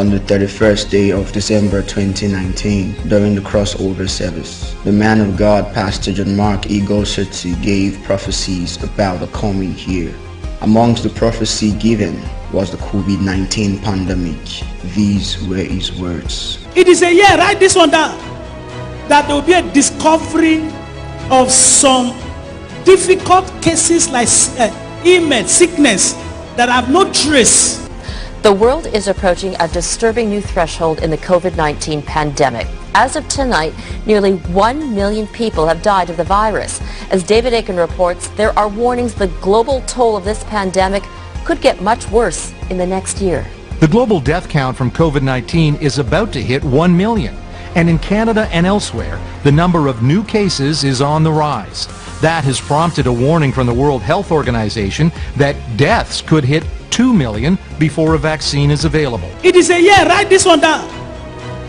On the 31st day of December 2019, during the crossover service, the man of God, Pastor John Mark Igosoti, gave prophecies about the coming year. Amongst the prophecy given was the COVID-19 pandemic. These were his words. It is a year, write this one down, that there will be a discovery of some difficult cases like illness, sickness that have no trace. The world is approaching a disturbing new threshold in the COVID-19 pandemic. As of tonight, nearly 1 million people have died of the virus. As David Aiken reports, there are warnings the global toll of this pandemic could get much worse in the next year. The global death count from COVID-19 is about to hit 1 million. And in Canada and elsewhere, the number of new cases is on the rise. That has prompted a warning from the World Health Organization that deaths could hit 2 million before a vaccine is available. It is a year, write this one down,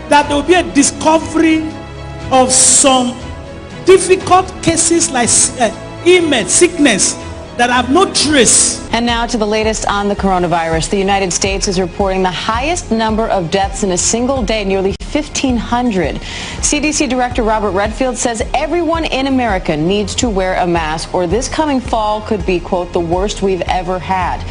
that there will be a discovery of some difficult cases like illness, sickness that have no trace. And now to the latest on the coronavirus. The United States is reporting the highest number of deaths in a single day, nearly 1,500. CDC Director Robert Redfield says everyone in America needs to wear a mask, or this coming fall could be, quote, the worst we've ever had.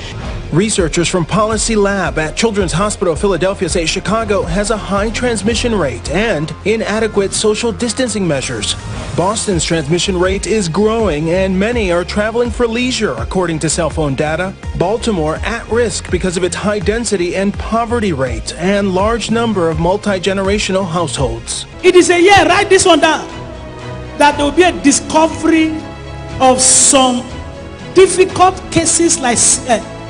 Researchers from Policy Lab at Children's Hospital of Philadelphia say Chicago has a high transmission rate and inadequate social distancing measures. Boston's transmission rate is growing and many are traveling for leisure, according to cell phone data. Baltimore at risk because of its high density and poverty rate and large number of multi-generational households. It is a year, write this one down, that there will be a discovery of some difficult cases like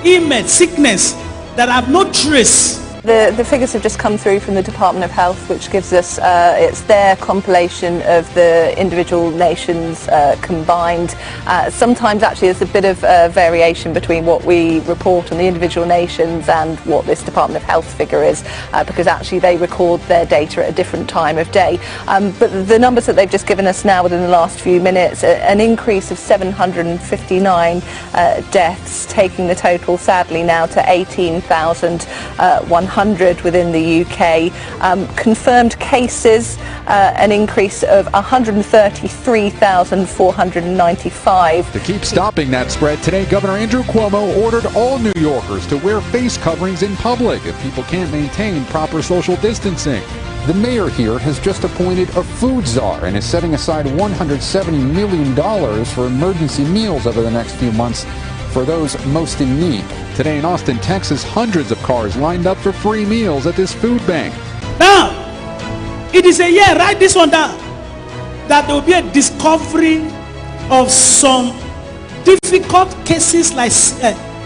illness, sickness that have no trace. The figures have just come through from the Department of Health, which gives us, it's their compilation of the individual nations combined. Sometimes actually there's a bit of variation between what we report on the individual nations and what this Department of Health figure is, because actually they record their data at a different time of day. But the numbers that they've just given us now within the last few minutes, an increase of 759 deaths, taking the total sadly now to 18,100 within the UK. Confirmed cases, an increase of 133,495. To keep stopping that spread, today Governor Andrew Cuomo ordered all New Yorkers to wear face coverings in public if people can't maintain proper social distancing. The mayor here has just appointed a food czar and is setting aside $170 million for emergency meals over the next few months for those most in need. Today in Austin, Texas, hundreds of cars lined up for free meals at this food bank. Now, it is a year, write this one down, that there will be a discovery of some difficult cases like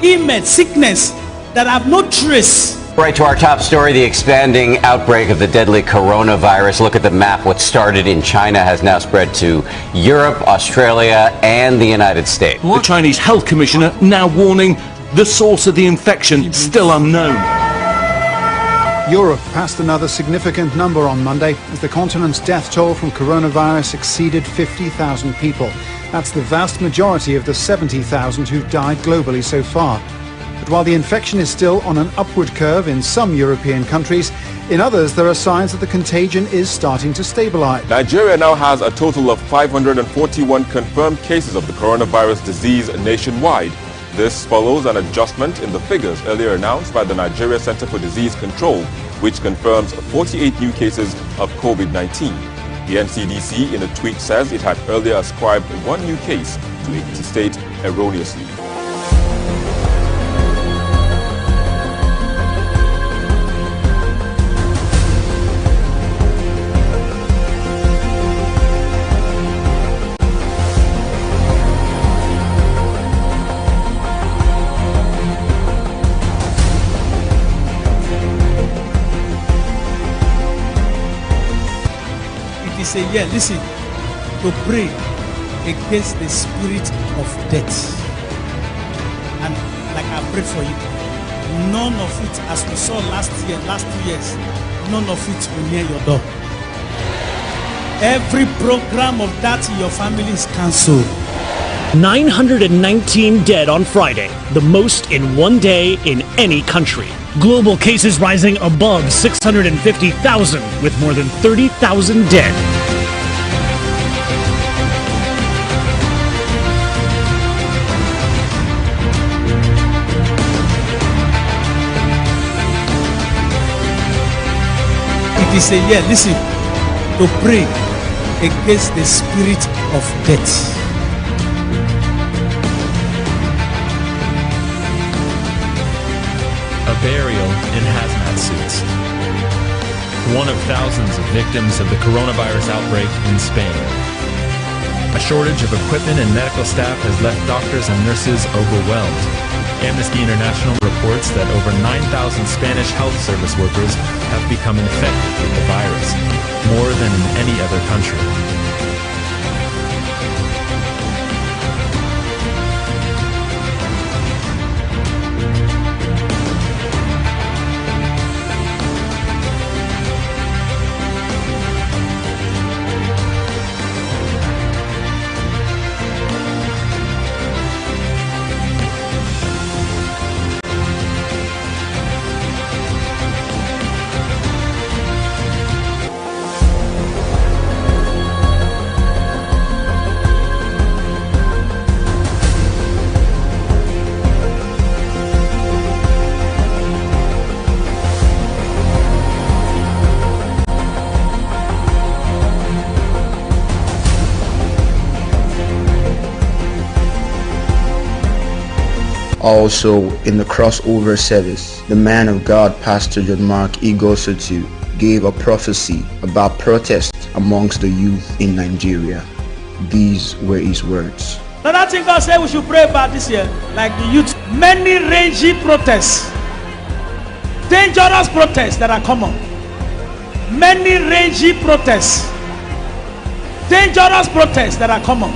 illness, sickness that have no trace. Right to our top story, the expanding outbreak of the deadly coronavirus. Look at the map. What started in China has now spread to Europe, Australia, and the United States. The Chinese Health Commissioner now warning the source of the infection still unknown. Europe passed another significant number on Monday as the continent's death toll from coronavirus exceeded 50,000 people. That's the vast majority of the 70,000 who've died globally so far. But while the infection is still on an upward curve in some European countries, in others there are signs that the contagion is starting to stabilize. Nigeria now has a total of 541 confirmed cases of the coronavirus disease nationwide. This follows an adjustment in the figures earlier announced by the Nigeria Center for Disease Control, which confirms 48 new cases of COVID-19. The NCDC in a tweet says it had earlier ascribed one new case to Ekiti State erroneously. Say, yeah, listen, to pray against the spirit of death. And like I prayed for you, none of it, as we saw last 2 years, none of it will near your door. Every program of that in your family is cancelled. 919 dead on Friday, the most in one day in any country. Global cases rising above 650,000 with more than 30,000 dead. It is a year, listen, to pray against the spirit of death. A burial in hazmat suits. One of thousands of victims of the coronavirus outbreak in Spain. A shortage of equipment and medical staff has left doctors and nurses overwhelmed. Amnesty International reports that over 9,000 Spanish health service workers have become infected with the virus, more than in any other country. Also, in the crossover service, the man of God, Pastor John Mark Igosutu, gave a prophecy about protests amongst the youth in Nigeria. These were his words. Another thing God said we should pray about this year, like the youth, many raging protests, dangerous protests that are common. Many raging protests, dangerous protests that are common.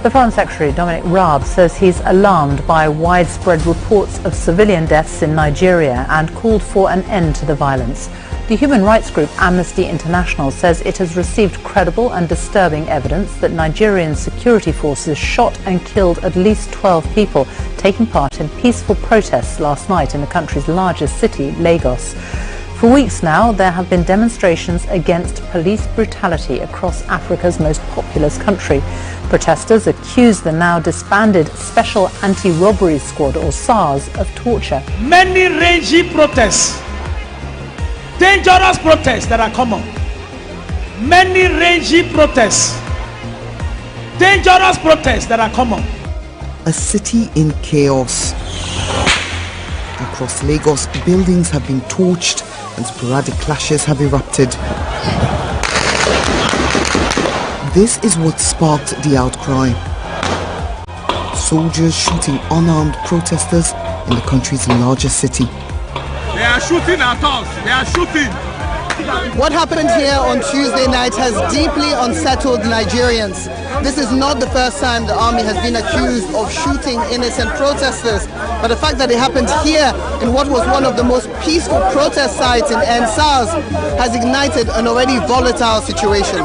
The Foreign Secretary, Dominic Raab, says he's alarmed by widespread reports of civilian deaths in Nigeria and called for an end to the violence. The human rights group Amnesty International says it has received credible and disturbing evidence that Nigerian security forces shot and killed at least 12 people taking part in peaceful protests last night in the country's largest city, Lagos. For weeks now, there have been demonstrations against police brutality across Africa's most populous country. Protesters accuse the now disbanded Special Anti-Robbery Squad, or SARS, of torture. Many raging protests, dangerous protests that are common. Many raging protests, dangerous protests that are common. A city in chaos. Across Lagos, buildings have been torched and sporadic clashes have erupted. This is what sparked the outcry. Soldiers shooting unarmed protesters in the country's largest city. They are shooting at us. They are shooting. What happened here on Tuesday night has deeply unsettled Nigerians. This is not the first time the army has been accused of shooting innocent protesters, but the fact that it happened here in what was one of the most peaceful protest sites in ENQUIRIES has ignited an already volatile situation.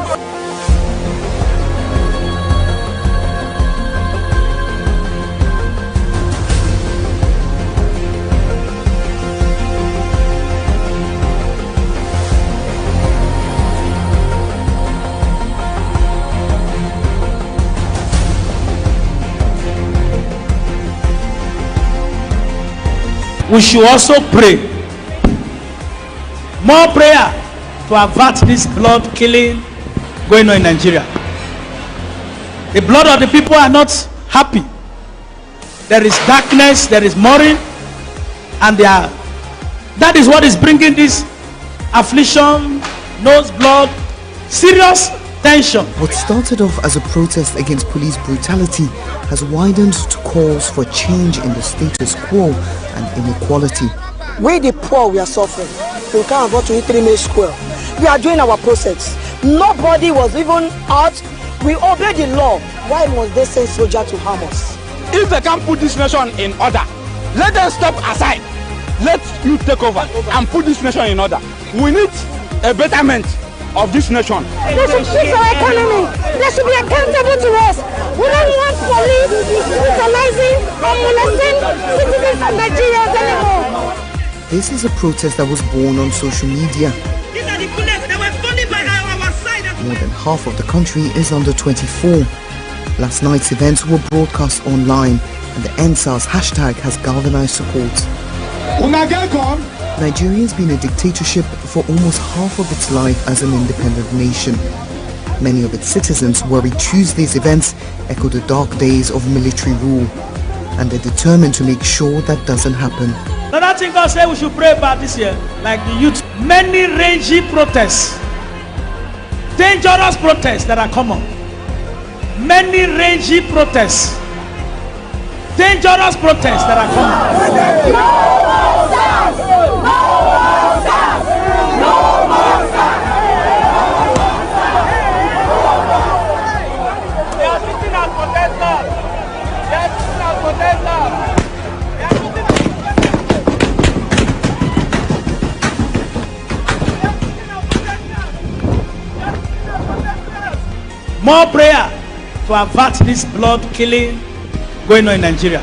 We should also pray. More prayer to avert this blood killing going on in Nigeria. The blood of the people are not happy. There is darkness, there is mourning, and that is what is bringing this affliction, nose blood, serious tension. What started off as a protest against police brutality has widened to calls for change in the status quo and inequality. We the poor, we are suffering. We can't afford to eat 3 meals square. We are doing our process. Nobody was even out. We obey the law. Why must they send soldiers to harm us? If they can't put this nation in order, let them step aside. Let you take over and put this nation in order. We need a betterment of this nation. They should fix our economy. They should be accountable to us. We don't want police brutalizing or molesting citizens of Nigeria anymore. This is a protest that was born on social media. More than half of the country is under 24. Last night's events were broadcast online, and the EndSARS hashtag has galvanized support. Nigeria has been a dictatorship for almost half of its life as an independent nation. Many of its citizens worry Tuesday's events echo the dark days of military rule, and they're determined to make sure that doesn't happen. Another thing God said we should pray about this year, like the youth, many rangy protests, dangerous protests that are common. Many rangy protests, dangerous protests that are common. More prayer to avert this blood killing going on in Nigeria.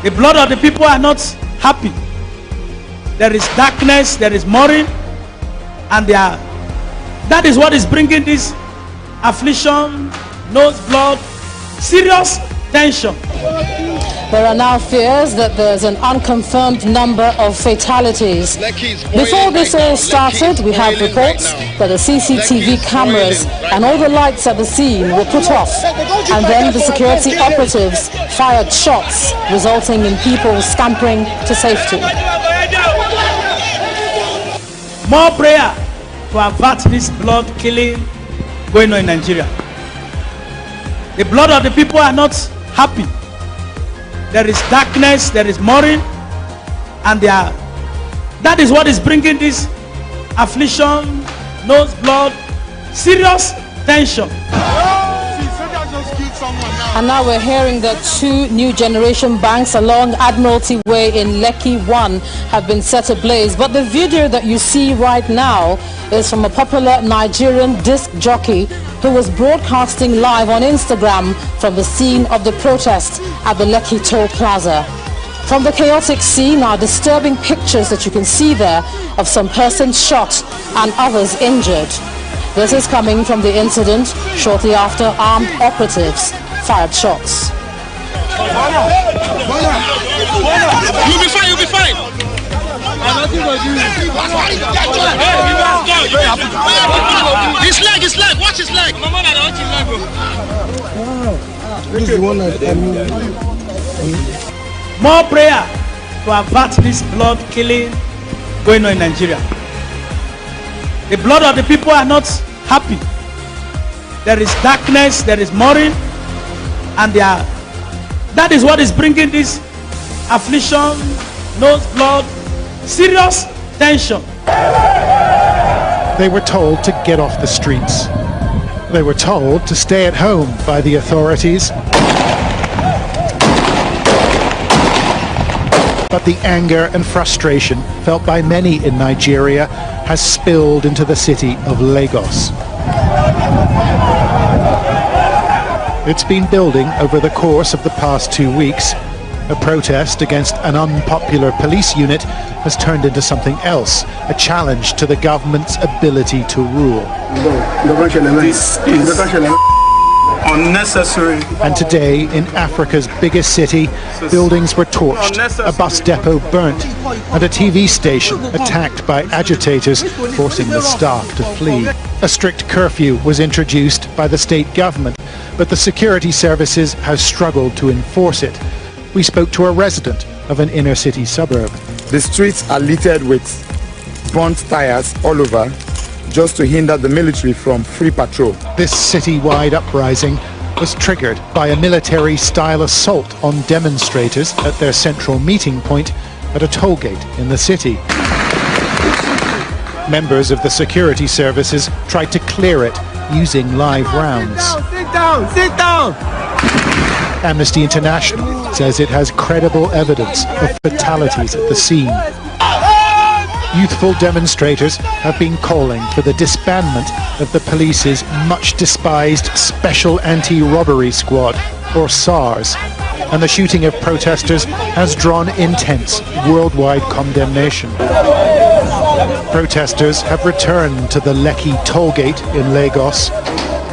The blood of the people are not happy. There is darkness, there is mourning, and that is what is bringing this affliction, nose blood, serious tension. There are now fears that there's an unconfirmed number of fatalities. Before this all started, we have reports that the CCTV cameras and all the lights at the scene were put off, and then the security operatives fired shots, resulting in people scampering to safety. More prayer to avert this blood killing going on in Nigeria. The blood of the people are not happy. There is darkness, there is mourning, and that is what is bringing this affliction, nose blood, serious tension. And now we're hearing that 2 new generation banks along Admiralty Way in Lekki 1 have been set ablaze. But the video that you see right now is from a popular Nigerian disc jockey who was broadcasting live on Instagram from the scene of the protest at the Lekki Toll Plaza. From the chaotic scene are disturbing pictures that you can see there of some persons shot and others injured. This is coming from the incident shortly after armed operatives fired shots. You'll be fine, you'll be fine. His leg, watch his leg. More prayer to avert this blood killing going on in Nigeria. The blood of the people are not happy. There is darkness, there is mourning, and that is what is bringing this affliction, nose blood, serious tension. They were told to get off the streets. They were told to stay at home by the authorities. But the anger and frustration felt by many in Nigeria has spilled into the city of Lagos. It's been building over the course of the past 2 weeks. A protest against an unpopular police unit has turned into something else, a challenge to the government's ability to rule. This is unnecessary. And today, in Africa's biggest city, buildings were torched, a bus depot burnt, and a TV station attacked by agitators, forcing the staff to flee. A strict curfew was introduced by the state government, but the security services have struggled to enforce it. We spoke to a resident of an inner city suburb. The streets are littered with burnt tires all over, just to hinder the military from free patrol. This city-wide uprising was triggered by a military-style assault on demonstrators at their central meeting point at a toll gate in the city. Members of the security services tried to clear it using live rounds. Sit down, sit down! Amnesty International says it has credible evidence of fatalities at the scene. Youthful demonstrators have been calling for the disbandment of the police's much despised Special Anti-Robbery Squad, or SARS. and the shooting of protesters has drawn intense worldwide condemnation. Protesters have returned to the Lekki tollgate in Lagos.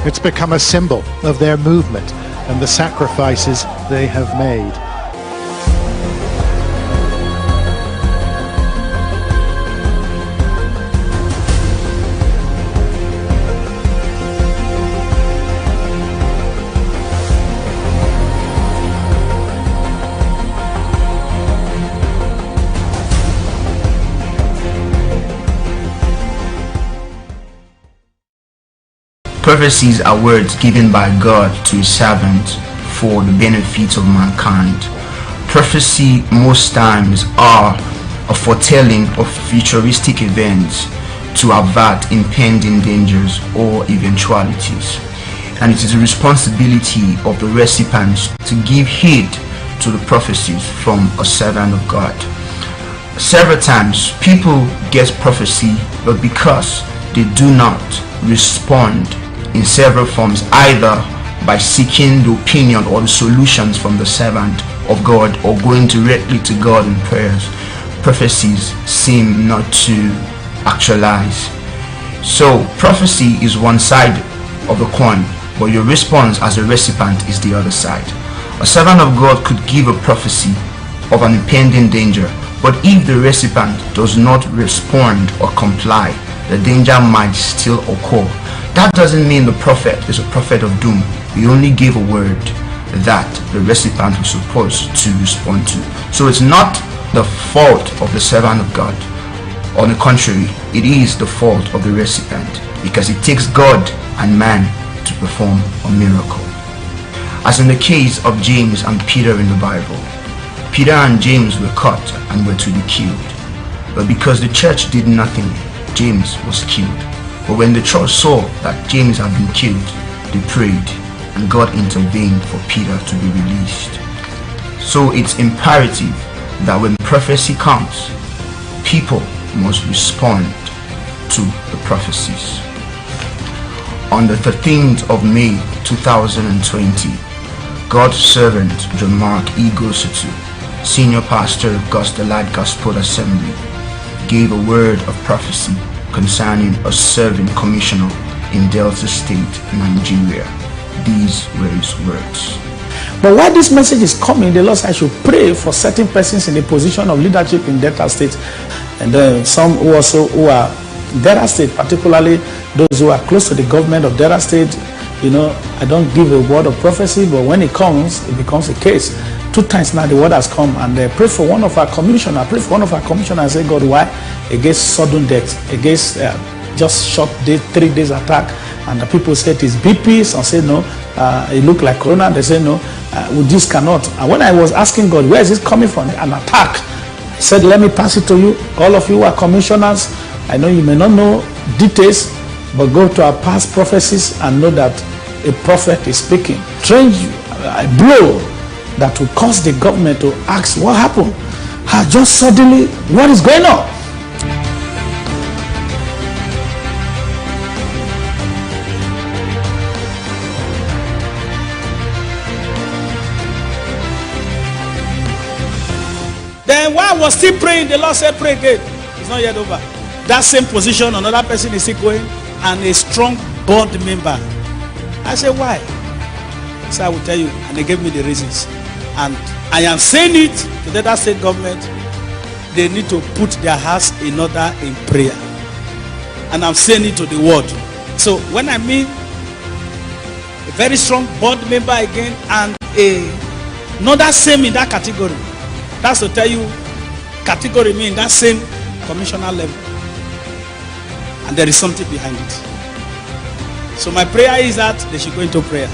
It's become a symbol of their movement and the sacrifices they have made. Prophecies are words given by God to his servants for the benefit of mankind. Prophecy most times are a foretelling of futuristic events to avert impending dangers or eventualities. And it is the responsibility of the recipients to give heed to the prophecies from a servant of God. Several times people get prophecy, but because they do not respond in several forms, either by seeking the opinion or the solutions from the servant of God or going directly to God in prayers, prophecies seem not to actualize. So prophecy is one side of the coin, but your response as a recipient is the other side. A servant of God could give a prophecy of an impending danger, but if the recipient does not respond or comply, the danger might still occur. That doesn't mean the prophet is a prophet of doom. He only gave a word that the recipient was supposed to respond to. So it's not the fault of the servant of God. On the contrary, it is the fault of the recipient, because it takes God and man to perform a miracle. As in the case of James and Peter in the Bible, Peter and James were caught and were to be killed. But because the church did nothing, James was killed. But when the church saw that James had been killed, they prayed, and God intervened for Peter to be released. So it's imperative that when prophecy comes, people must respond to the prophecies. On the 13th of May 2020, God's servant John Mark Igosutu, senior pastor of God's Delight Gospel Assembly, gave a word of prophecy concerning a serving commissioner in Delta State, Nigeria. These were his words. But while this message is coming, the Lord said I should pray for certain persons in a position of leadership in Delta State, and then some who are Delta State, particularly those who are close to the government of Delta State. You know, I don't give a word of prophecy, but when it comes, it becomes a case. 2 times now the word has come, and they pray for one of our commissioners. I pray for one of our commissioners and say, God, why? Against sudden death, against just short day, 3 days attack. And the people said it's BP. Some say no, it looked like corona. They say no, this cannot. And when I was asking God, where is this coming from? An attack. He said, let me pass it to you. All of you who are commissioners, I know you may not know details, but go to our past prophecies and know that a prophet is speaking. Strange blow that will cause the government to ask what happened. Just suddenly, what is going on? Then while I was still praying, the Lord said, pray again. It's not yet over. That same position, another person is still going, and a strong board member. I said, why? So I will tell you, and they gave me the reasons. And I am saying it to the Delta State government. They need to put their house in order in prayer. And I'm saying it to the world. So when I mean a very strong board member again, and another same in that category, that's to tell you, category mean that same commissioner level. And there is something behind it. So my prayer is that they should go into prayer.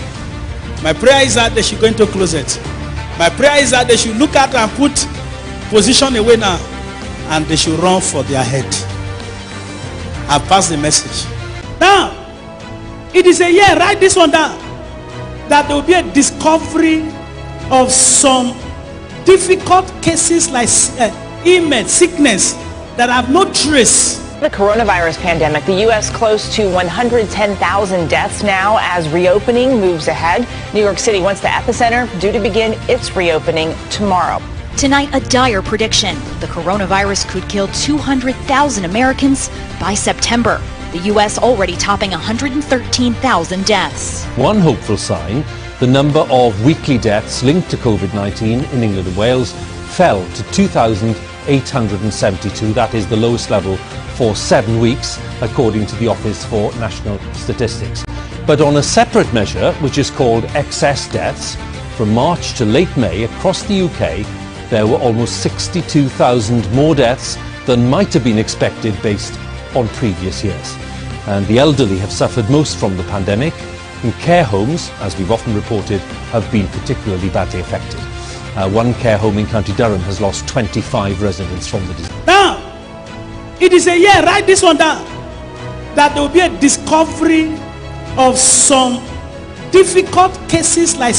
My prayer is that they should go into closet. My prayer is that they should look at and put position away now, and they should run for their head. I've passed the message. Now, it is a year, write this one down, that there will be a discovery of some difficult cases like ailment, sickness, that have no trace The coronavirus pandemic, the U.S. close to 110,000 deaths now as reopening moves ahead. New York City, once the epicenter, due to begin its reopening tomorrow. Tonight, a dire prediction. The coronavirus could kill 200,000 Americans by September. The U.S. already topping 113,000 deaths. One hopeful sign, the number of weekly deaths linked to COVID-19 in England and Wales fell to 2,872. That is the lowest level for 7 weeks, according to the Office for National Statistics. But on a separate measure, which is called excess deaths, from March to late May across the UK, there were almost 62,000 more deaths than might have been expected based on previous years. And the elderly have suffered most from the pandemic, and care homes, as we've often reported, have been particularly badly affected. One care home in County Durham has lost 25 residents from the disease. Now, it is a year, write this one down, that there will be a discovery of some difficult cases like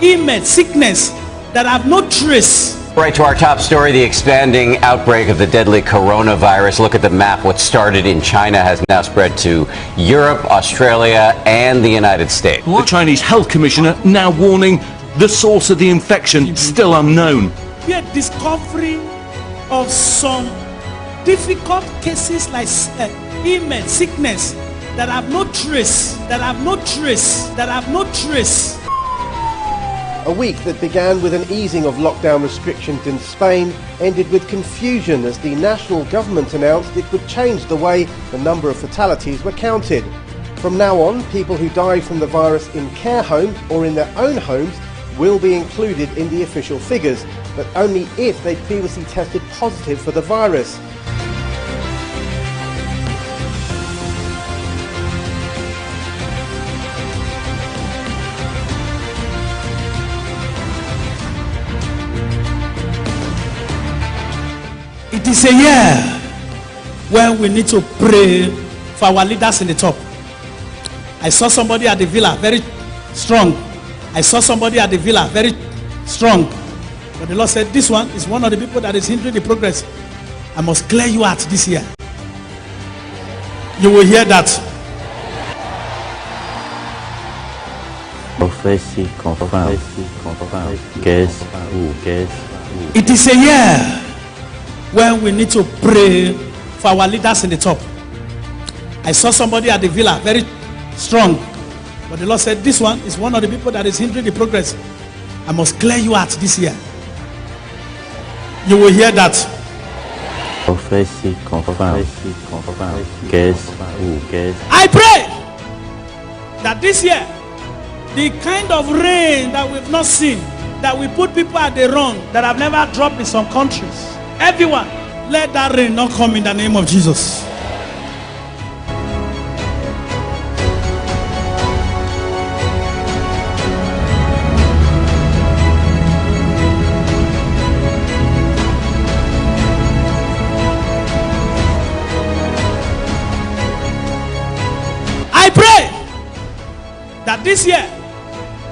illness, sickness, that have no trace. Right to our top story, the expanding outbreak of the deadly coronavirus. Look at the map. What started in China has now spread to Europe, Australia, and the United States. The Chinese Health Commissioner now warning the source of the infection still unknown. Be a discovery of some difficult cases like illness, sickness, that have no trace, A week that began with an easing of lockdown restrictions in Spain ended with confusion as the national government announced it would change the way the number of fatalities were counted. From now on, people who die from the virus in care homes or in their own homes will be included in the official figures, but only if they previously tested positive for the virus. It is a year when we need to pray for our leaders in the top. I saw somebody at the villa, very strong. I saw somebody at the villa, very strong. But the Lord said, this one is one of the people that is hindering the progress. I must clear you out this year. You will hear that. Prophecy confirmed. Guess who? It is a year when we need to pray for our leaders in the top. I saw somebody at the villa, very strong. But the Lord said, this one is one of the people that is hindering the progress. I must clear you out this year. You will hear that. Prophecy confirmed. Guess who? I pray that this year, the kind of rain that we've not seen, that we put people at the wrong, that have never dropped in some countries. Everyone, let that rain not come in the name of Jesus. I pray that this year,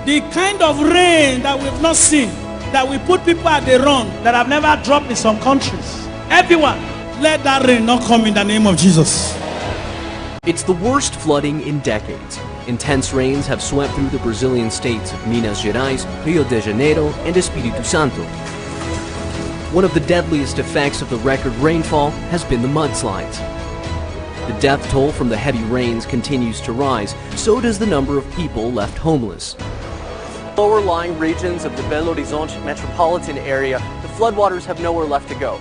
the kind of rain that we've not seen, that we put people at the wrong, that have never dropped in some countries. Everyone, let that rain not come in the name of Jesus. It's the worst flooding in decades. Intense rains have swept through the Brazilian states of Minas Gerais, Rio de Janeiro, and Espírito Santo. One of the deadliest effects of the record rainfall has been the mudslides. The death toll from the heavy rains continues to rise, so does the number of people left homeless. Lower-lying regions of the Belo Horizonte metropolitan area, the floodwaters have nowhere left to go.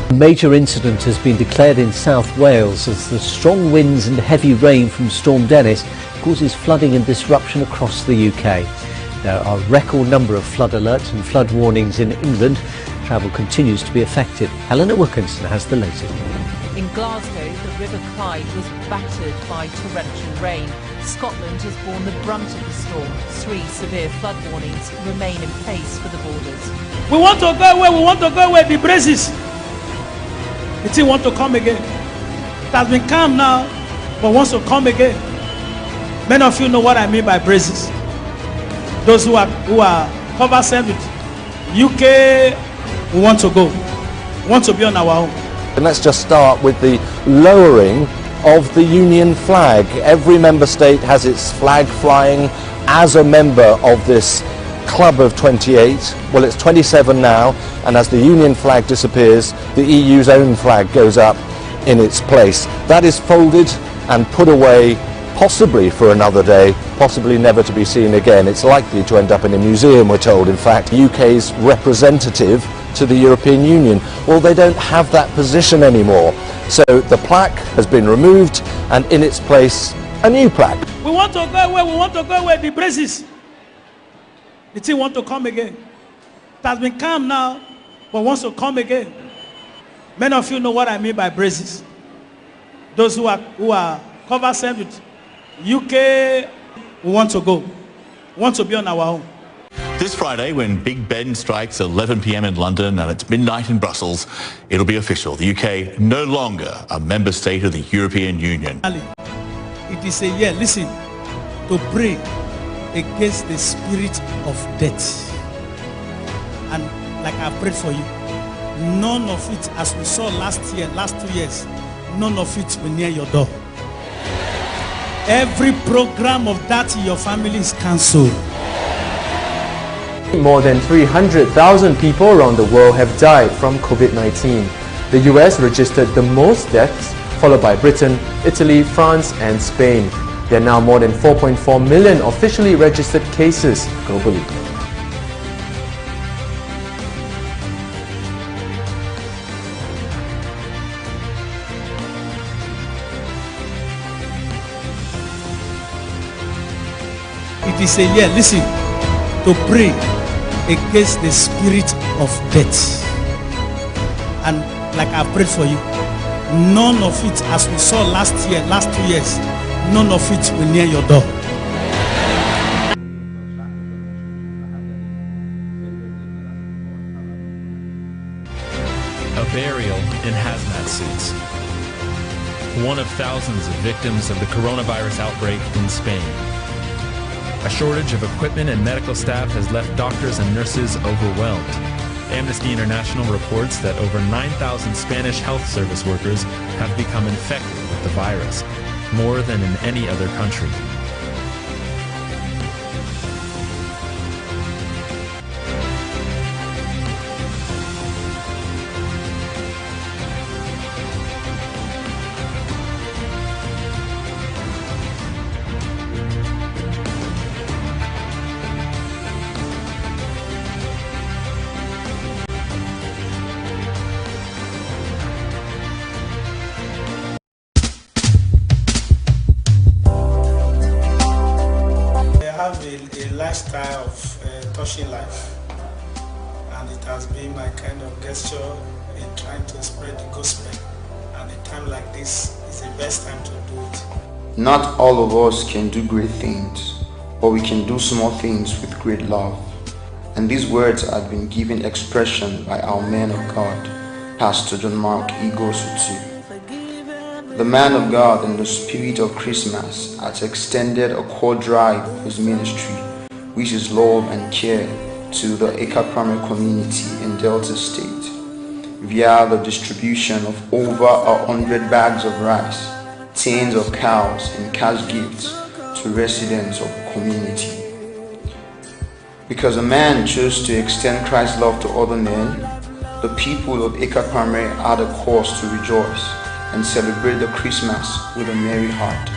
A major incident has been declared in South Wales as the strong winds and heavy rain from Storm Dennis causes flooding and disruption across the UK. There are a record number of flood alerts and flood warnings in England. Travel continues to be affected. Helena Wilkinson has the latest. In Glasgow, the River Clyde was battered by torrential rain. Scotland has borne the brunt of the storm. 3 severe flood warnings remain in place for the borders. We want to go away, the braces. It still want to come again. It has been calm now, but wants to come again. Many of you know what I mean by braces. Those who are cover send with UK, we want to go. We want to be on our own. And let's just start with the lowering of the Union flag. Every member state has its flag flying as a member of this club of 28. Well, it's 27 now, and as the Union flag disappears, the EU's own flag goes up in its place. That is folded and put away, possibly for another day, possibly never to be seen again. It's likely to end up in a museum, we're told. In fact, UK's representative to the European Union. Well, they don't have that position anymore. So the plaque has been removed, and in its place, a new plaque. We want to go away, we want to go away, the braces. The thing want to come again. It has been calm now, but wants to come again. Many of you know what I mean by braces. Those who are cover sent with UK, we want to go. We want to be on our own. This Friday, when Big Ben strikes 11 p.m. in London and it's midnight in Brussels, it'll be official. The UK no longer a member state of the European Union. It is a year, listen, to pray against the spirit of death. And like I prayed for you, none of it, as we saw last 2 years, none of it will near your door. Every program of that in your family is cancelled. More than 300,000 people around the world have died from COVID-19. The US registered the most deaths, followed by Britain, Italy, France and Spain. There are now more than 4.4 million officially registered cases globally. It is a year, listen, to pray against the spirit of death. And like I prayed for you, none of it, as we saw last 2 years, none of it will near your door. A burial in hazmat suits. One of thousands of victims of the coronavirus outbreak in Spain. A shortage of equipment and medical staff has left doctors and nurses overwhelmed. Amnesty International reports that over 9,000 Spanish health service workers have become infected with the virus, more than in any other country. Lifestyle of touching life, and it has been my kind of gesture in trying to spread the gospel, and a time like this is the best time to do it. Not all of us can do great things, but we can do small things with great love. And these words have been given expression by our man of God, Pastor John Mark Igosutu. The man of God in the spirit of Christmas has extended a core drive of his ministry, which is love and care, to the Eka Primary community in Delta State via the distribution of over 100 bags of rice, tens of cows and cash gifts to residents of the community. Because a man chose to extend Christ's love to other men, the people of Eka Primary had a cause to rejoice and celebrate the Christmas with a merry heart,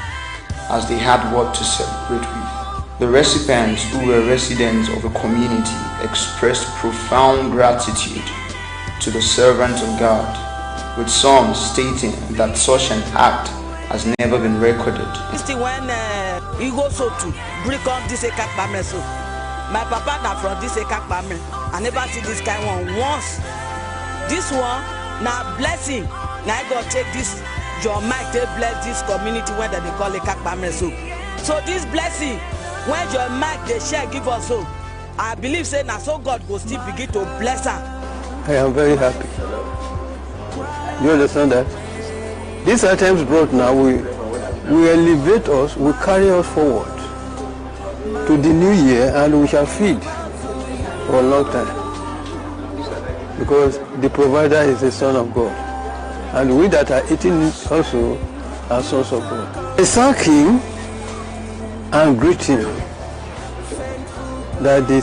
as they had what to celebrate with. The recipients, who were residents of the community, expressed profound gratitude to the servants of God, with some stating that such an act has never been recorded. When he goes to bring up this Eka Primary, so my papa na from this Eka Primary, I never see this kind one once. This one, now blessing, now God take this, your mic, they bless this community when they call Eka Primary. So this blessing, when your mic they share give us, so I believe say now so God will still begin to bless her. I am very happy. You understand that? These items brought now will elevate us, will carry us forward to the new year, and we shall feed for a long time. Because the provider is the Son of God. And we that are eating it also are sons of God. I thank him and greet him that this